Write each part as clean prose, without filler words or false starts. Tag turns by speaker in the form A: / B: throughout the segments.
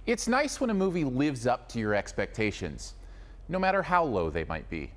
A: It's nice when a movie lives up to your expectations, no matter how low they might be.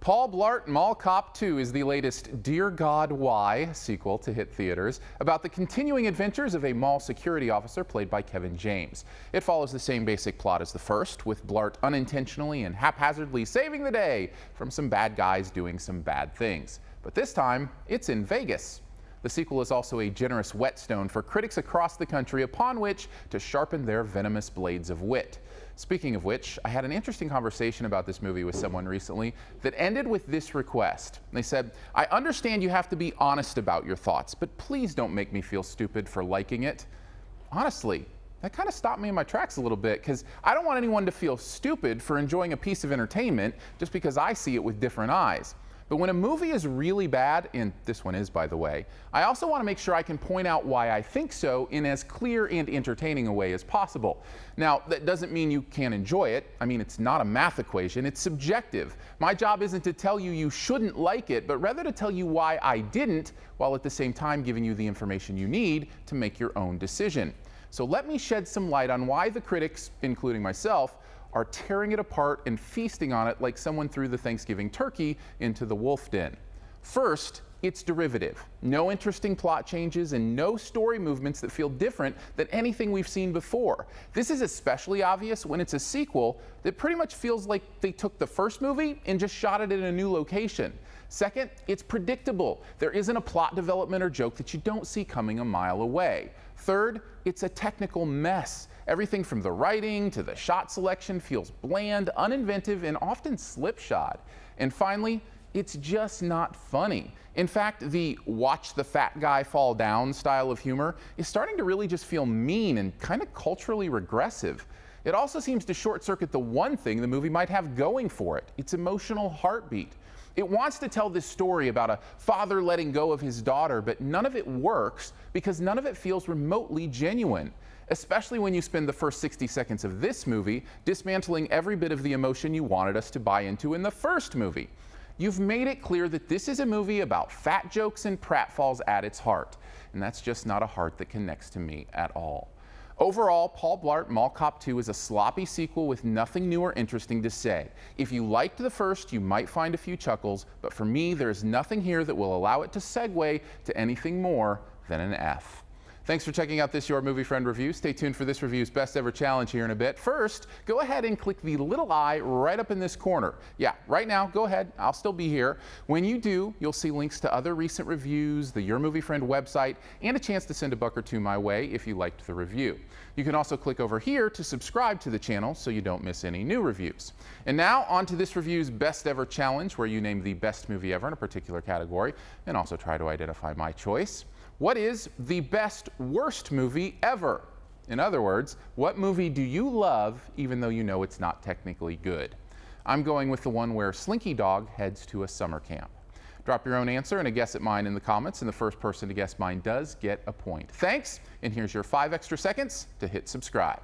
A: Blart Mall Cop 2 is the latest Dear God Why sequel to hit theaters about the continuing adventures of a mall security officer played by Kevin James. It follows the same basic plot as the first, with Blart unintentionally and haphazardly saving the day from some bad guys doing some bad things. But this time, it's in Vegas. The sequel is also a generous whetstone for critics across the country upon which to sharpen their venomous blades of wit. Speaking of which, I had an interesting conversation about this movie with someone recently that ended with this request. They said, "I understand you have to be honest about your thoughts, but please don't make me feel stupid for liking it." Honestly, that kind of stopped me in my tracks a little bit, because I don't want anyone to feel stupid for enjoying a piece of entertainment just because I see it with different eyes. But when a movie is really bad, and this one is, by the way, I also want to make sure I can point out why I think so in as clear and entertaining a way as possible. Now, that doesn't mean you can't enjoy it. I mean, it's not a math equation, it's subjective. My job isn't to tell you you shouldn't like it, but rather to tell you why I didn't, while at the same time giving you the information you need to make your own decision. So let me shed some light on why the critics, including myself, are tearing it apart and feasting on it like someone threw the Thanksgiving turkey into the wolf den. First, it's derivative. No interesting plot changes and no story movements that feel different than anything we've seen before. This is especially obvious when it's a sequel that pretty much feels like they took the first movie and just shot it in a new location. Second, it's predictable. There isn't a plot development or joke that you don't see coming a mile away. Third, it's a technical mess. Everything from the writing to the shot selection feels bland, uninventive, and often slipshod. And finally, it's just not funny. In fact, the watch the fat guy fall down style of humor is starting to really just feel mean and kind of culturally regressive. It also seems to short-circuit the one thing the movie might have going for it, its emotional heartbeat. It wants to tell this story about a father letting go of his daughter, but none of it works because none of it feels remotely genuine. Especially when you spend the first 60 seconds of this movie dismantling every bit of the emotion you wanted us to buy into in the first movie. You've made it clear that this is a movie about fat jokes and pratfalls at its heart, and that's just not a heart that connects to me at all. Overall, Blart Mall Cop 2 is a sloppy sequel with nothing new or interesting to say. If you liked the first, you might find a few chuckles, but for me, there's nothing here that will allow it to segue to anything more than an F. Thanks for checking out this Your Movie Friend review. Stay tuned for this review's best ever challenge here in a bit. First, go ahead and click the little eye right up in this corner. Yeah, right now, go ahead. I'll still be here. When you do, you'll see links to other recent reviews, the Your Movie Friend website, and a chance to send a buck or two my way if you liked the review. You can also click over here to subscribe to the channel so you don't miss any new reviews. And now, on to this review's best ever challenge, where you name the best movie ever in a particular category, and also try to identify my choice. What is the best worst movie ever? In other words, what movie do you love even though you know it's not technically good? I'm going with the one where Slinky Dog heads to a summer camp. Drop your own answer and a guess at mine in the comments, and the first person to guess mine does get a point. Thanks, and here's your 5 extra seconds to hit subscribe.